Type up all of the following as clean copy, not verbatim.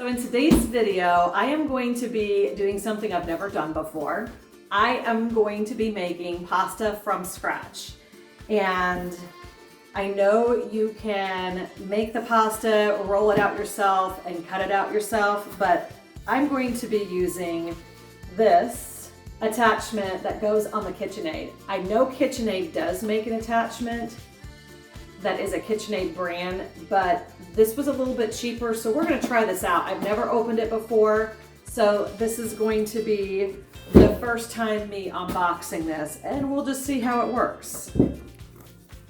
So in today's video, I am going to be doing something I've never done before. I am going to be making pasta from scratch. And I know you can make the pasta, roll it out yourself, and cut it out yourself, but I'm going to be using this attachment that goes on the KitchenAid. I know KitchenAid does make an attachment that is a KitchenAid brand, but this was a little bit cheaper, so we're gonna try this out. I've never opened it before, so this is going to be the first time me unboxing this, and we'll just see how it works.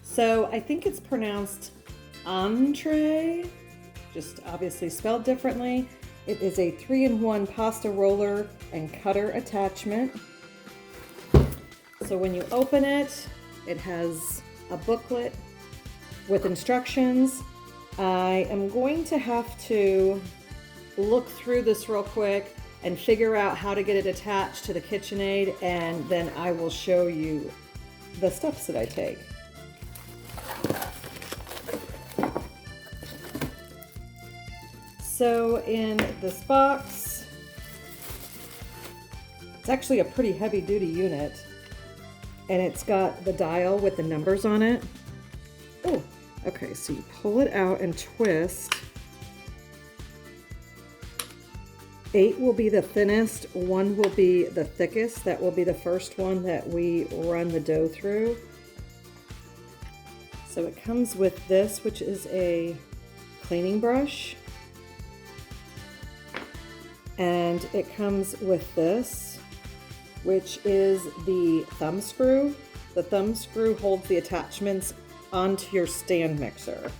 So I think it's pronounced Antree, just obviously spelled differently. It is a 3-in-1 pasta roller and cutter attachment. So when you open it, it has a booklet with instructions. I am going to have to look through this real quick and figure out how to get it attached to the KitchenAid, and then I will show you the steps that I take. So in this box, it's actually a pretty heavy duty unit, and it's got the dial with the numbers on it. Oh, okay, so you pull it out and twist. 8 will be the thinnest, 1 will be the thickest. That will be the first one that we run the dough through. So it comes with this, which is a cleaning brush. And it comes with this, which is the thumb screw. The thumb screw holds the attachments onto your stand mixer.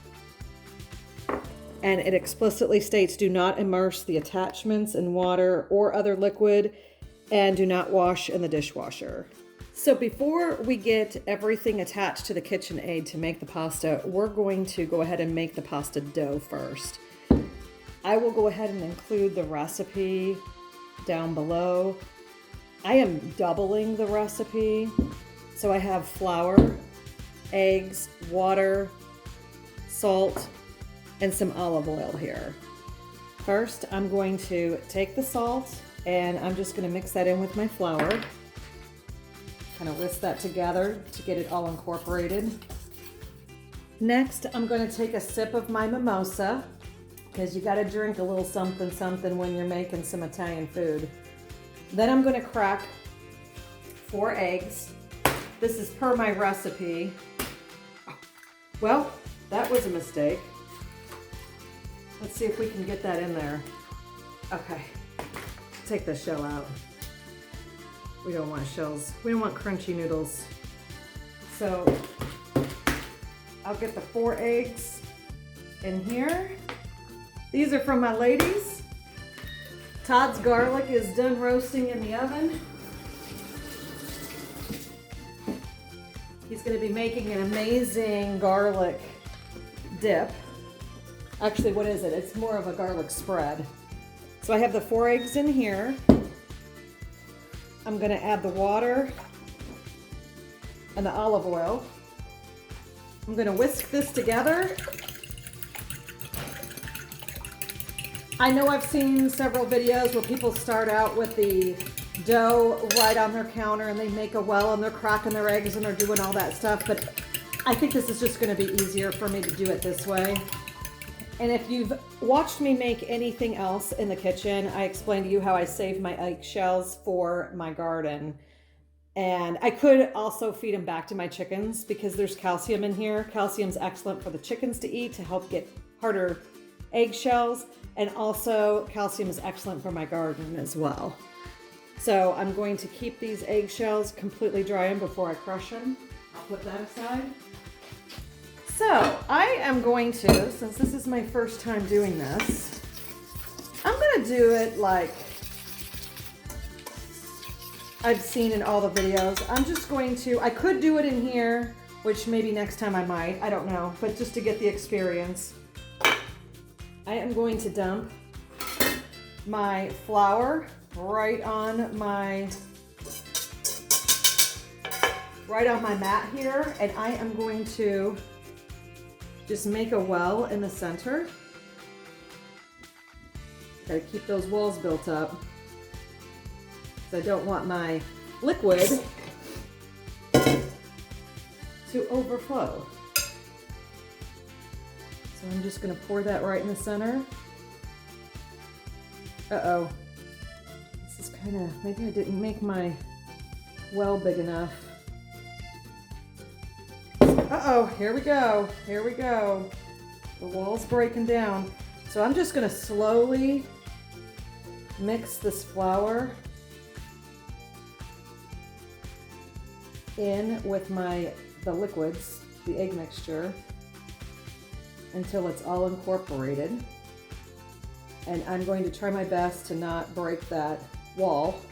And it explicitly states, do not immerse the attachments in water or other liquid, and do not wash in the dishwasher. So before we get everything attached to the KitchenAid to make the pasta, we're going to go ahead and make the pasta dough first. I will go ahead and include the recipe down below. I am doubling the recipe. So I have flour, eggs, water, salt, and some olive oil here. First, I'm going to take the salt and I'm just going to mix that in with my flour. Kind of whisk that together to get it all incorporated. Next, I'm going to take a sip of my mimosa, because you got to drink a little something something when you're making some Italian food. Then I'm going to crack 4 eggs. This is per my recipe. Well, that was a mistake. Let's see if we can get that in there. Okay, take the shell out. We don't want shells. We don't want crunchy noodles. So I'll get the 4 eggs in here. These are from my ladies. Todd's garlic is done roasting in the oven. He's going to be making an amazing garlic dip. Actually, what is it? It's more of a garlic spread. So I have the 4 eggs in here. I'm going to add the water and the olive oil. I'm going to whisk this together. I know I've seen several videos where people start out with the dough right on their counter and they make a well and they're cracking their eggs and they're doing all that stuff, but I think this is just going to be easier for me to do it this way. And if you've watched me make anything else in the kitchen, I explained to you how I save my eggshells for my garden. And I could also feed them back to my chickens because there's calcium in here. Calcium's excellent for the chickens to eat to help get harder eggshells. And also calcium is excellent for my garden as well. So I'm going to keep these eggshells completely dry before I crush them. I'll put that aside. So I am going to, since this is my first time doing this, I'm going to do it like I've seen in all the videos. I'm just going to, I could do it in here, which maybe next time I might, I don't know, but just to get the experience. I am going to dump my flour right on my mat here, and I am going to just make a well in the center. Gotta keep those walls built up. 'Cause I don't want my liquid to overflow. So I'm just gonna pour that right in the center. Uh-oh. This is kind of, maybe I didn't make my well big enough. Uh-oh, here we go. Here we go. The wall's breaking down. So I'm just gonna slowly mix this flour in with the liquids, the egg mixture, until it's all incorporated. And I'm going to try my best to not break that wall.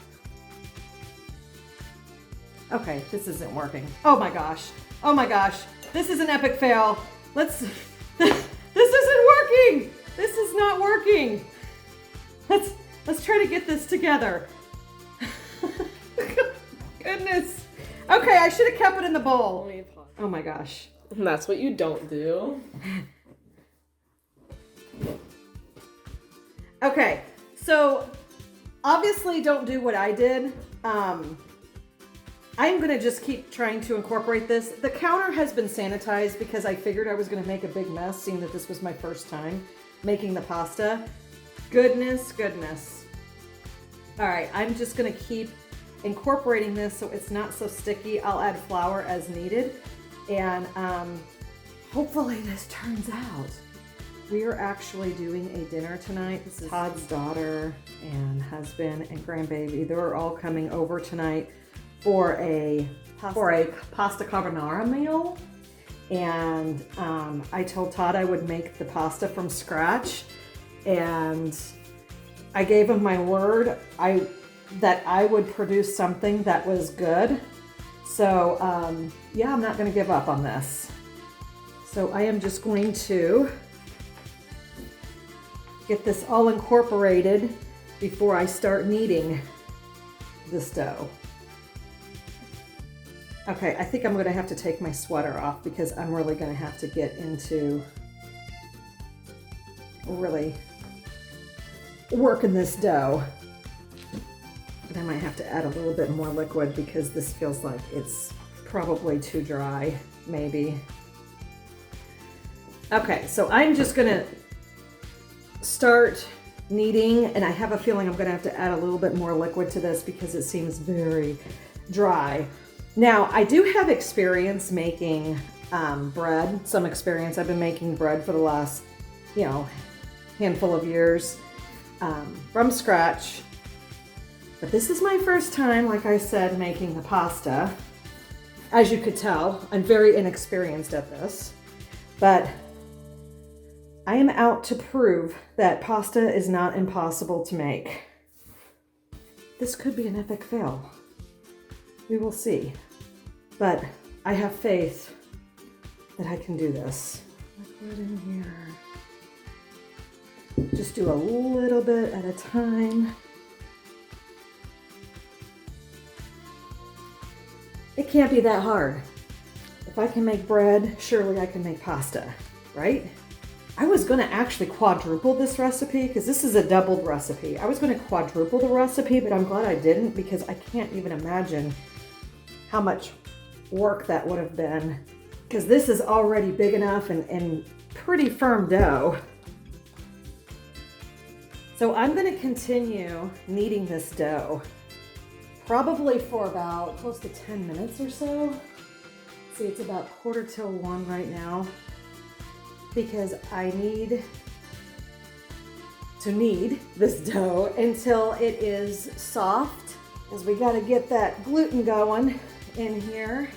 Okay, this isn't working. Oh my gosh. Oh my gosh. This is an epic fail. This isn't working. This is not working. Let's try to get this together. Goodness. Okay, I should have kept it in the bowl. Oh my gosh. That's what you don't do. Okay, so obviously don't do what I did. I'm gonna just keep trying to incorporate this. The counter has been sanitized because I figured I was gonna make a big mess, seeing that this was my first time making the pasta. Goodness, goodness. All right, I'm just gonna keep incorporating this so it's not so sticky. I'll add flour as needed, and hopefully this turns out. We are actually doing a dinner tonight. This is Todd's daughter and husband and grandbaby. They're all coming over tonight for a pasta carbonara meal. And I told Todd I would make the pasta from scratch. And I gave him my word that I would produce something that was good. So yeah, I'm not gonna give up on this. So I am just going to get this all incorporated before I start kneading this dough. Okay, I think I'm gonna have to take my sweater off because I'm really gonna have to get into really working this dough. But I might have to add a little bit more liquid because this feels like it's probably too dry, maybe. Okay, so I'm just gonna start kneading, and I have a feeling I'm gonna have to add a little bit more liquid to this because it seems very dry. Now, I do have experience making bread, some experience. I've been making bread for the last, handful of years from scratch. But this is my first time, like I said, making the pasta. As you could tell, I'm very inexperienced at this, but I am out to prove that pasta is not impossible to make. This could be an epic fail. We will see. But I have faith that I can do this. Liquid in here. Just do a little bit at a time. It can't be that hard. If I can make bread, surely I can make pasta, right? I was gonna actually quadruple this recipe because this is a doubled recipe. I was gonna quadruple the recipe, but I'm glad I didn't because I can't even imagine how much work that would have been, because this is already big enough and pretty firm dough. So I'm gonna continue kneading this dough, probably for about close to 10 minutes or so. See, it's about 1:45 right now, because I need to knead this dough until it is soft, because we got to get that gluten going in here,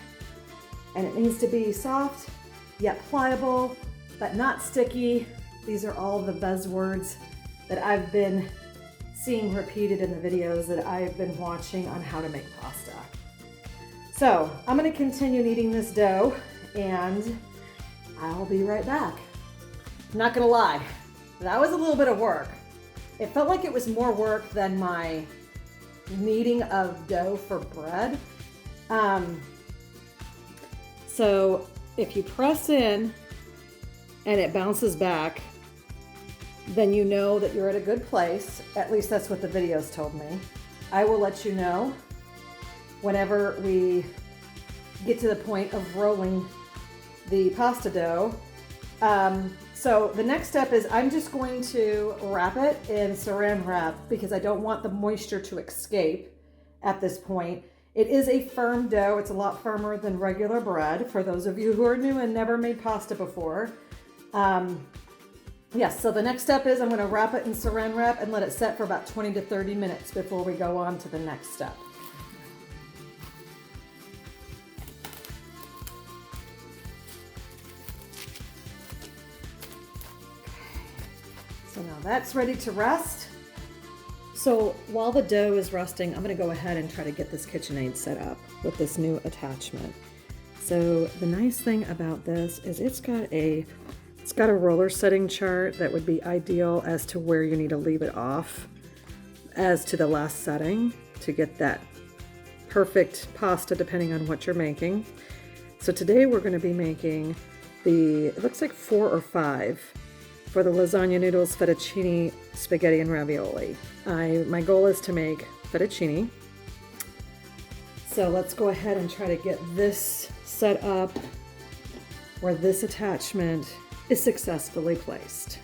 and it needs to be soft yet pliable but not sticky. These are all the buzzwords that I've been seeing repeated in the videos that I've been watching on how to make pasta. So I'm going to continue kneading this dough and I'll be right back. I'm not going to lie, that was a little bit of work. It felt like it was more work than my kneading of dough for bread. So if you press in and it bounces back, then you know that you're at a good place. At least that's what the videos told me. I will let you know whenever we get to the point of rolling the pasta dough. So the next step is I'm just going to wrap it in saran wrap because I don't want the moisture to escape at this point. It is a firm dough. It's a lot firmer than regular bread for those of you who are new and never made pasta before. Yes, so the next step is I'm going to wrap it in saran wrap and let it set for about 20 to 30 minutes before we go on to the next step. So now that's ready to rest. So while the dough is resting, I'm going to go ahead and try to get this KitchenAid set up with this new attachment. So the nice thing about this is it's got a roller setting chart that would be ideal as to where you need to leave it off as to the last setting to get that perfect pasta depending on what you're making. So today we're going to be making it looks like 4 or 5 for the lasagna noodles, fettuccine, spaghetti, and ravioli. My goal is to make fettuccine. So let's go ahead and try to get this set up where this attachment is successfully placed.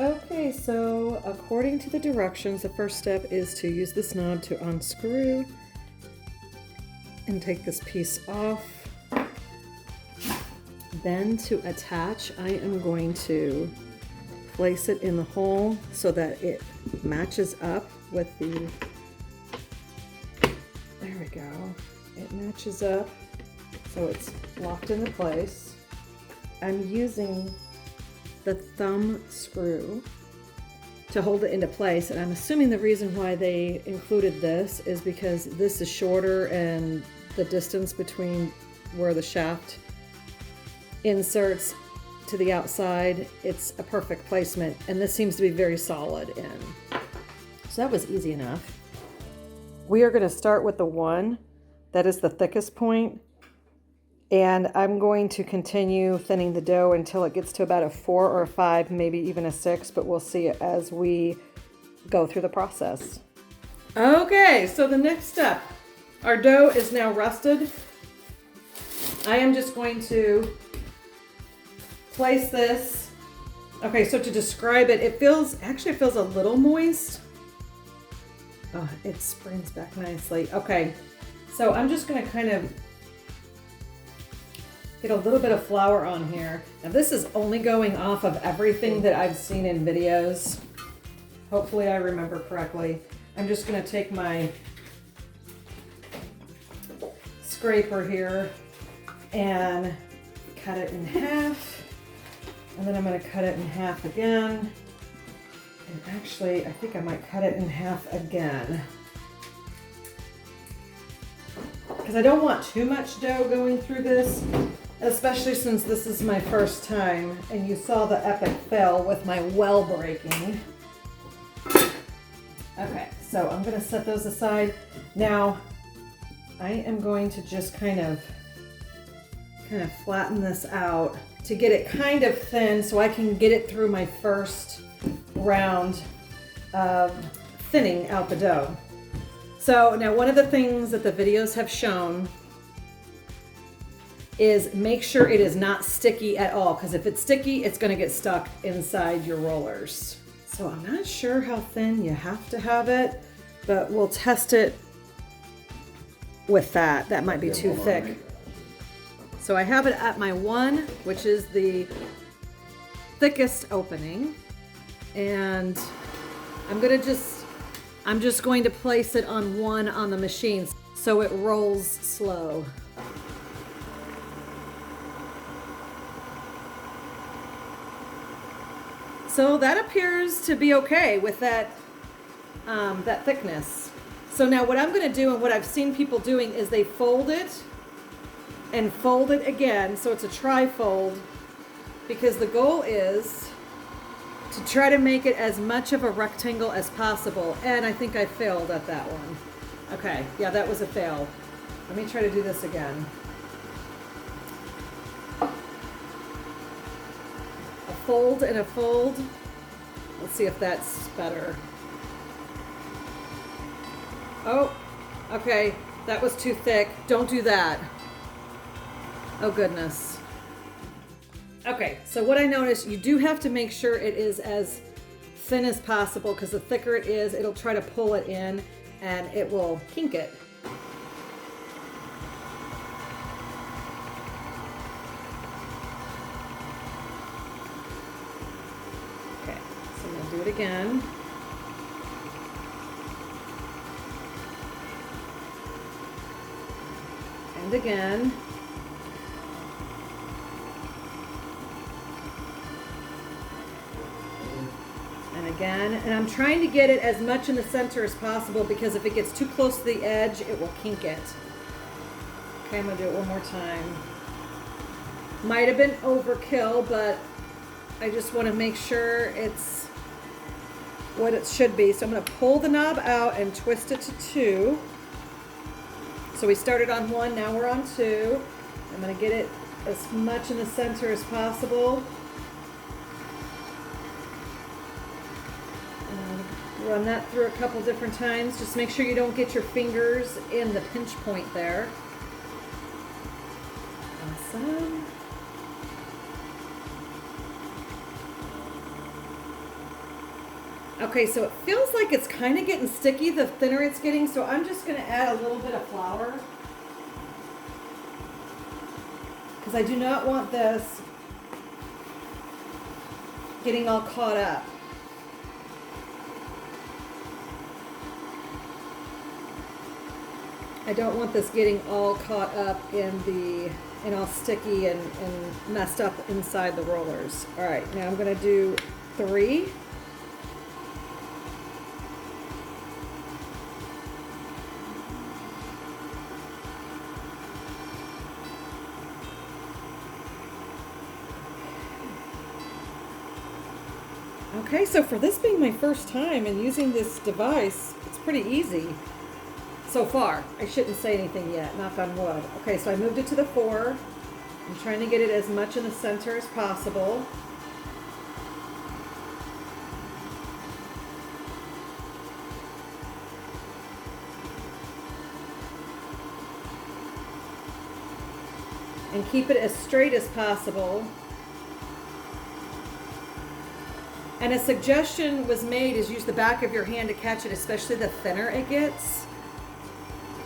Okay, so according to the directions, the first step is to use this knob to unscrew and take this piece off. Then to attach, I am going to place it in the hole so that it matches up with there we go. It matches up so it's locked into place. I'm using the thumb screw to hold it into place, and I'm assuming the reason why they included this is because this is shorter and the distance between where the shaft inserts to the outside, it's a perfect placement, and this seems to be very solid in. So that was easy enough. We are going to start with the one that is the thickest point, and I'm going to continue thinning the dough until it gets to about a 4 or a 5, maybe even a 6, but we'll see it as we go through the process. Okay, so the next step, our dough is now rested. I am just going to place this. Okay, so to describe it, it feels a little moist. Oh, it springs back nicely. Okay, so I'm just gonna kind of get a little bit of flour on here. Now this is only going off of everything that I've seen in videos. Hopefully I remember correctly. I'm just gonna take my scraper here and cut it in half. And then I'm going to cut it in half again. And actually, I think I might cut it in half again. Because I don't want too much dough going through this, especially since this is my first time and you saw the epic fail with my well breaking. Okay, so I'm going to set those aside. Now, I am going to just kind of flatten this out to get it kind of thin so I can get it through my first round of thinning out the dough. So now one of the things that the videos have shown is make sure it is not sticky at all, because if it's sticky, it's going to get stuck inside your rollers. So I'm not sure how thin you have to have it, but we'll test it with that. That might be too thick. So I have it at my 1, which is the thickest opening, and I'm just going to place it on 1 on the machine so it rolls slow. So that appears to be okay with that thickness. So now what I'm going to do, and what I've seen people doing, is they fold it and fold it again, so it's a tri-fold, because the goal is to try to make it as much of a rectangle as possible, and I think I failed at that one. Okay, yeah, that was a fail. Let me try to do this again. A fold and a fold, Let's see if that's better. Oh, okay, that was too thick. Don't do that. Oh goodness. Okay, so what I noticed, you do have to make sure it is as thin as possible, because the thicker it is, it'll try to pull it in and it will kink it. Okay, so I'm gonna do it again. And again. And again, and I'm trying to get it as much in the center as possible, because if it gets too close to the edge, it will kink it. Okay, I'm gonna do it one more time. Might have been overkill, but I just want to make sure it's what it should be. So I'm gonna pull the knob out and twist it to 2. So we started on 1, now we're on 2. I'm gonna get it as much in the center as possible. Run that through a couple different times. Just make sure you don't get your fingers in the pinch point there. Awesome. Okay, so it feels like it's kind of getting sticky the thinner it's getting, so I'm just going to add a little bit of flour, because I do not want this getting all caught up. I don't want this getting all caught up and all sticky and messed up inside the rollers. All right, now I'm going to do 3. Okay, so for this being my first time and using this device, it's pretty easy so far. I shouldn't say anything yet, knock on wood. Okay, so I moved it to the 4. I'm trying to get it as much in the center as possible. And keep it as straight as possible. And a suggestion was made is use the back of your hand to catch it, especially the thinner it gets,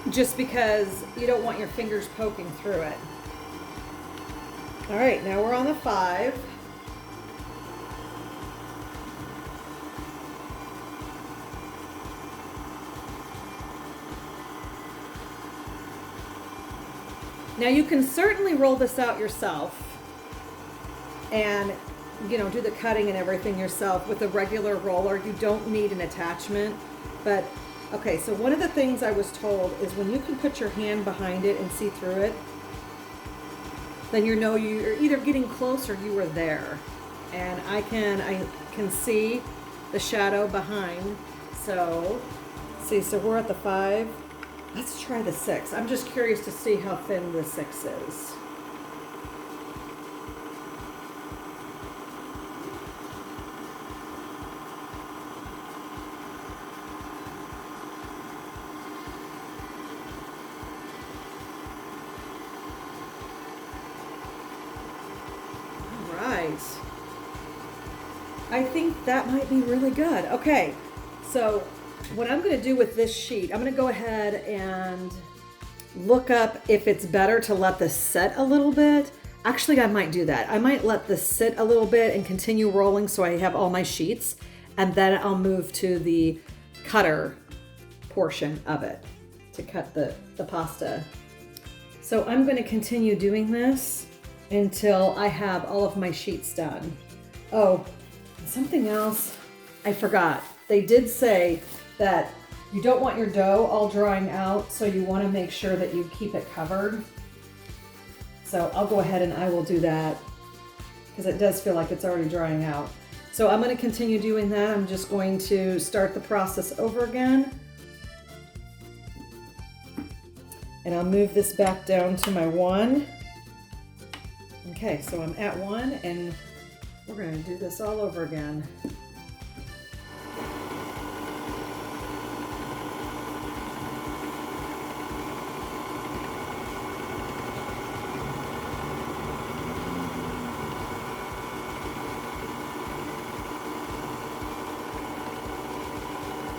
just because you don't want your fingers poking through it. All right, now we're on the 5. Now you can certainly roll this out yourself and do the cutting and everything yourself with a regular roller. You don't need an attachment. But okay, so one of the things I was told is when you can put your hand behind it and see through it, then you're either getting close or you were there. And I can see the shadow behind. So see, so we're at the 5. Let's try the 6. I'm just curious to see how thin the 6 is. I think that might be really good. Okay, so what I'm going to do with this sheet, I'm going to go ahead and look up if it's better to let this set a little bit. Actually, I might do that. I might let this sit a little bit and continue rolling so I have all my sheets, and then I'll move to the cutter portion of it to cut the pasta. So I'm going to continue doing this until I have all of my sheets done. Oh, something else I forgot. They did say that you don't want your dough all drying out, so you want to make sure that you keep it covered. So I'll go ahead and I will do that because it does feel like it's already drying out. So I'm going to continue doing that. I'm just going to start the process over again. And I'll move this back down to my 1. Okay, so I'm at 1 and we're going to do this all over again.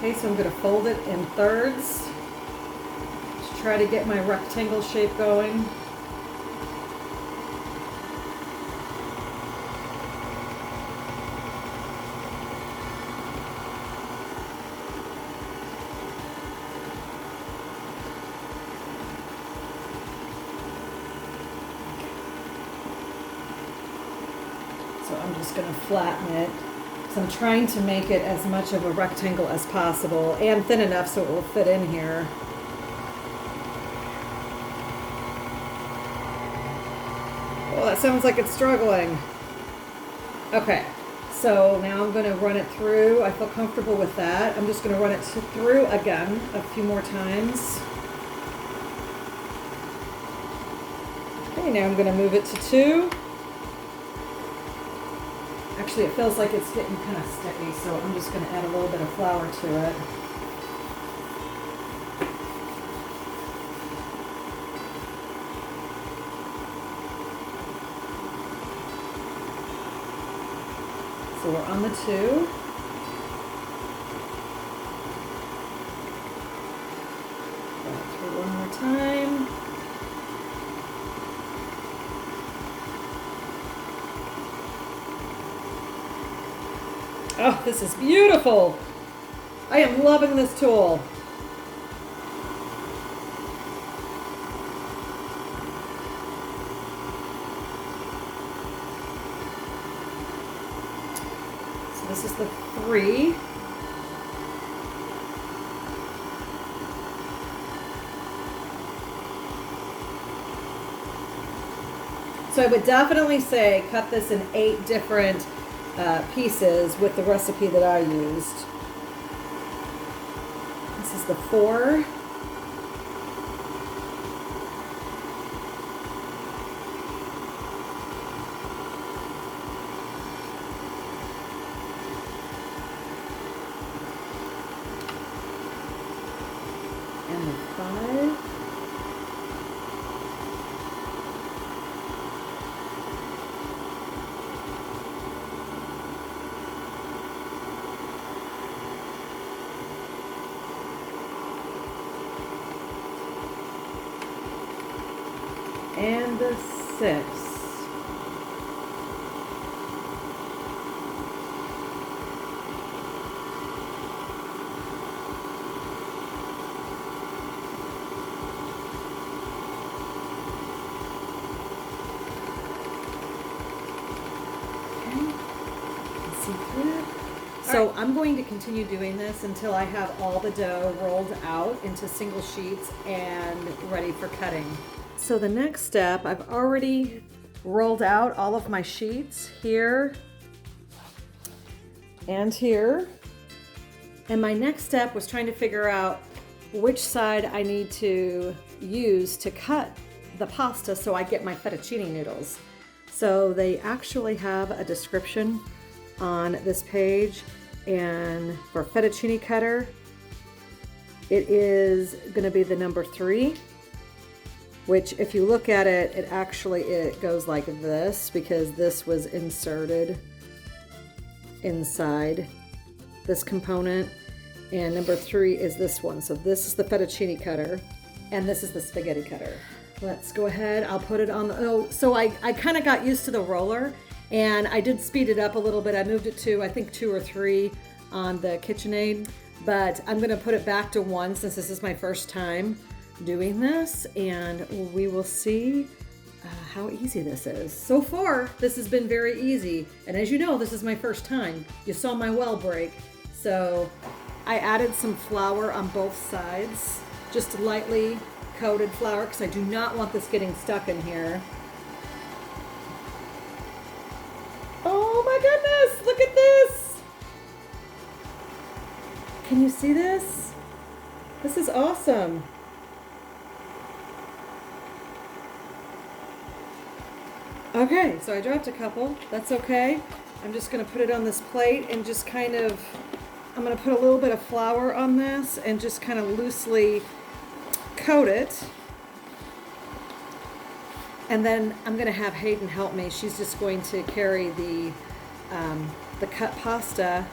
Okay, so I'm going to fold it in thirds to try to get my rectangle shape going. So I'm just going to flatten it. So I'm trying to make it as much of a rectangle as possible and thin enough so it will fit in here. Oh, that sounds like it's struggling. Okay, so now I'm going to run it through. I feel comfortable with that. I'm just going to run it through again a few more times. Okay, now I'm going to move it to 2. Actually, it feels like it's getting kind of sticky, so I'm just going to add a little bit of flour to it. So we're on the 2. Run it through one more time. Oh, this is beautiful. I am loving this tool. So this is the 3. So I would definitely say cut this in 8 different pieces with the recipe that I used. This is the 4. And the 5. And the 6. So I'm going to continue doing this until I have all the dough rolled out into single sheets and ready for cutting. So the next step, I've already rolled out all of my sheets here and here. And my next step was trying to figure out which side I need to use to cut the pasta so I get my fettuccine noodles. So they actually have a description on this page, and for fettuccine cutter, it is going to be the number 3, which if you look at it, it goes like this because this was inserted inside this component, and number 3 is this one. So this is the fettuccine cutter and this is the spaghetti cutter. Let's go ahead, I'll put it on the, so I kind of got used to the roller and I did speed it up a little bit. I moved it to, I think 2 or 3 on the KitchenAid, but I'm gonna put it back to 1 since this is my first time doing this, and we will see how easy this is. So far, this has been very easy, and as you know, this is my first time. You saw my well break, so I added some flour on both sides, just lightly coated flour, because I do not want this getting stuck in here. Oh my goodness, look at this! Can you see this? This is awesome. Okay, so I dropped a couple, that's okay. I'm just gonna put it on this plate and just kind of, I'm gonna put a little bit of flour on this and just kind of loosely coat it. And then I'm gonna have Hayden help me. She's just going to carry the cut pasta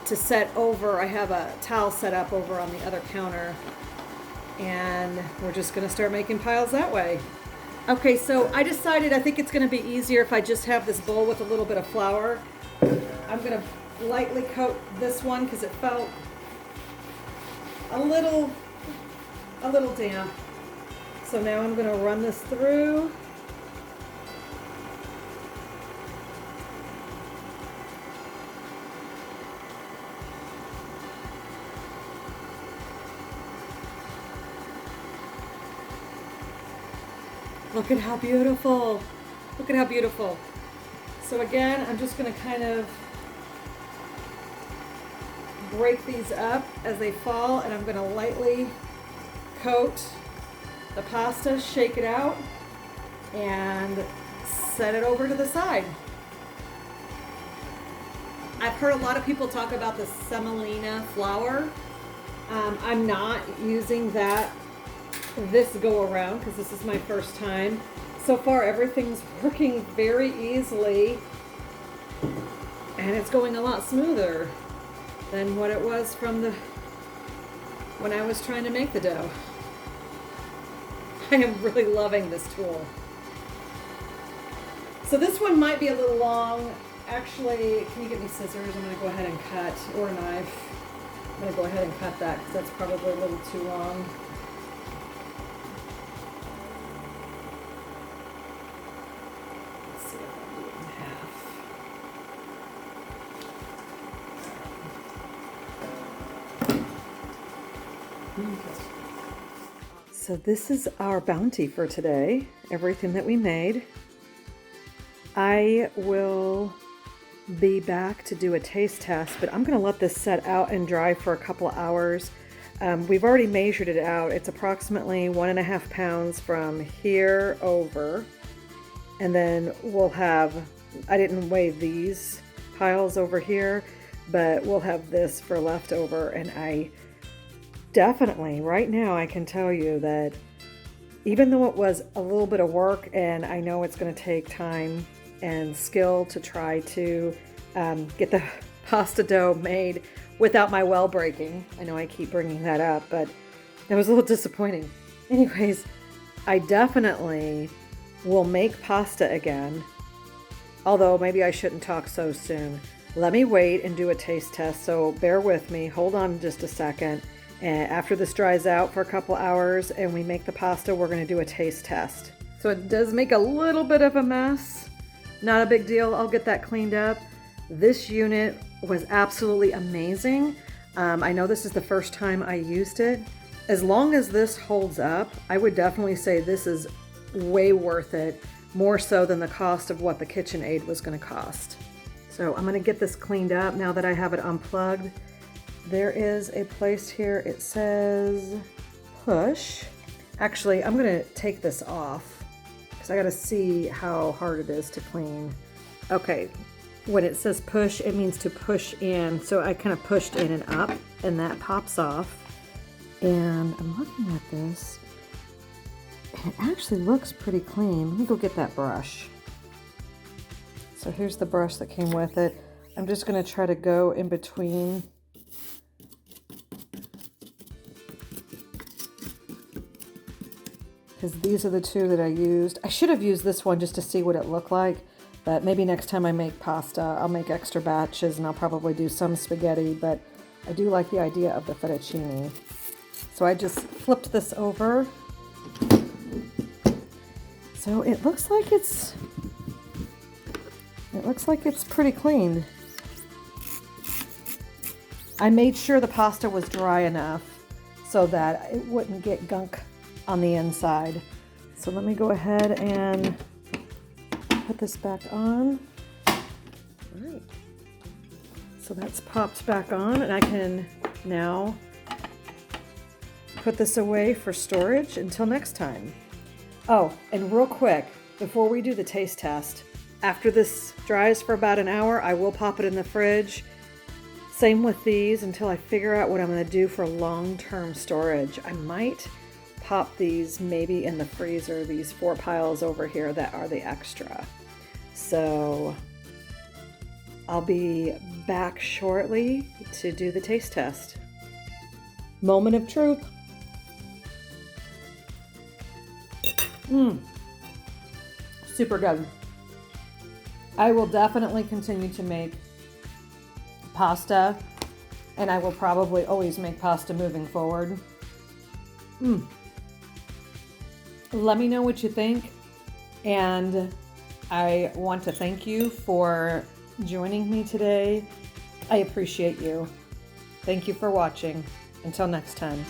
to set over. I have a towel set up over on the other counter, and we're just gonna start making piles that way. Okay, so I decided I think it's gonna be easier if I just have this bowl with a little bit of flour. I'm gonna lightly coat this one because it felt a little damp. So now I'm gonna run this through. Look at how beautiful. Look at how beautiful. So again, I'm just gonna kind of break these up as they fall, and I'm gonna lightly coat the pasta, shake it out, and set it over to the side. I've heard a lot of people talk about the semolina flour. I'm not using that this go around because this is my first time. So far everything's working very easily, and it's going a lot smoother than what it was from when I was trying to make the dough. I am really loving this tool. So this one might be a little long. Actually, can you get me scissors? I'm gonna go ahead and cut, or a knife. I'm gonna go ahead and cut that because that's probably a little too long. Let's see if I can do it in half. Okay. So this is our bounty for today, everything that we made. I will be back to do a taste test, but I'm going to let this set out and dry for a couple of hours. We've already measured it out. It's approximately 1.5 pounds from here over. And then we'll have, I didn't weigh these piles over here, but we'll have this for leftover. And I definitely, right now, I can tell you that even though it was a little bit of work, and I know it's going to take time and skill to try to get the pasta dough made without my well breaking. I know I keep bringing that up, but it was a little disappointing. Anyways, I definitely will make pasta again, although maybe I shouldn't talk so soon. Let me wait and do a taste test, so bear with me. Hold on just a second. And after this dries out for a couple hours and we make the pasta, we're going to do a taste test. So it does make a little bit of a mess. Not a big deal. I'll get that cleaned up. This unit was absolutely amazing. I know this is the first time I used it. As long as this holds up, I would definitely say this is way worth it, more so than the cost of what the KitchenAid was going to cost. So I'm going to get this cleaned up now that I have it unplugged. There is a place here, it says push. Actually, I'm gonna take this off because I gotta see how hard it is to clean. Okay, when it says push, it means to push in. So I kind of pushed in and up, and that pops off. And I'm looking at this, and it actually looks pretty clean. Let me go get that brush. So here's the brush that came with it. I'm just gonna try to go in between because these are the two that I used. I should have used this one just to see what it looked like, but maybe next time I make pasta, I'll make extra batches and I'll probably do some spaghetti, but I do like the idea of the fettuccine. So I just flipped this over. So it looks like it's pretty clean. I made sure the pasta was dry enough so that it wouldn't get gunk on the inside. So let me go ahead and put this back on. All right. So that's popped back on, and I can now put this away for storage until next time. Oh, and real quick, before we do the taste test, after this dries for about an hour, I will pop it in the fridge. Same with these until I figure out what I'm going to do for long-term storage. I might pop these maybe in the freezer, these 4 piles over here that are the extra. So I'll be back shortly to do the taste test. Moment of truth. Super good. I will definitely continue to make pasta, and I will probably always make pasta moving forward. Let me know what you think, and I want to thank you for joining me today. I appreciate you. Thank you for watching. Until next time.